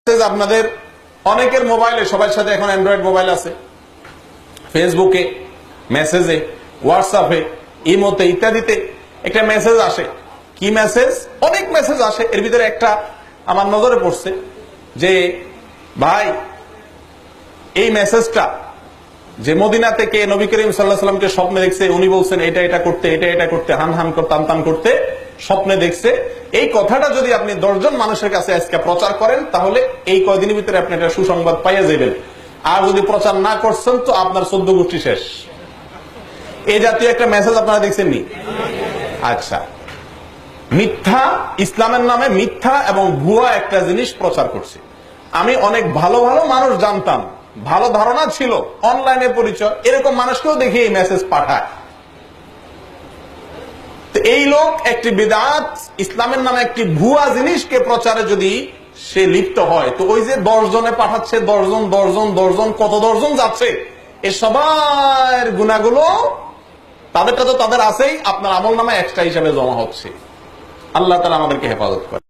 আপনাদের অনেকের মোবাইলে, সবার সাথে এখন অ্যান্ড্রয়েড মোবাইল আছে, ফেসবুকে, মেসেজে, হোয়াটসঅ্যাপে, ইমোতে ইত্যাদিতে একটা মেসেজ আসে। কি মেসেজ? অনেক মেসেজ আসে। এর ভিতরে একটা আমার নজরে পড়ছে যে ভাই, এই মেসেজটা যে মদিনা থেকে নবী করিম সাল্লাল্লাহু আলাইহি সাল্লামকে স্বপ্নে দেখছে, উনি বলছেন এটা এটা করতে, এটা এটা করতে, হান হান টান টান করতে স্বপ্নে দেখছে, এই কথাটা যদি আপনি 10 জন মানুষের কাছে আজকে প্রচার করেন, তাহলে এই কয়দিনের ভিতরে আপনি একটা সুসংবাদ পাইয়া যাবেন। আর যদি প্রচার না করছেন তো আপনার 14 গোষ্ঠী শেষ। এই জাতীয় একটা মেসেজ আপনারা দেখছেন নি? আচ্ছা, মিথ্যা, ইসলামের নামে মিথ্যা এবং ভুয়া একটা জিনিস প্রচার করছে। আমি অনেক ভালো ভালো মানুষ জানতাম, ভালো ধারণা ছিল, অনলাইনে পরিচয়, এরকম মানুষকেও দেখি এই মেসেজ পাঠায়। তো এই লোক একটি বিদআত, ইসলামের নামে একটি ভুয়া জিনিসকে প্রচারে যদি সে লিপ্ত হয়, তো ওই যে 10 জনে পাঠাচ্ছে, 10 জন কত 10 জন যাচ্ছে, এ সবার গুনাহগুলো তাদেরটা তো তাদের আছেই, আপনার আমল নামে এক্সট্রা হিসাবে জমা হচ্ছে। আল্লাহ তাআলা আমাদেরকে হেফাজত করে।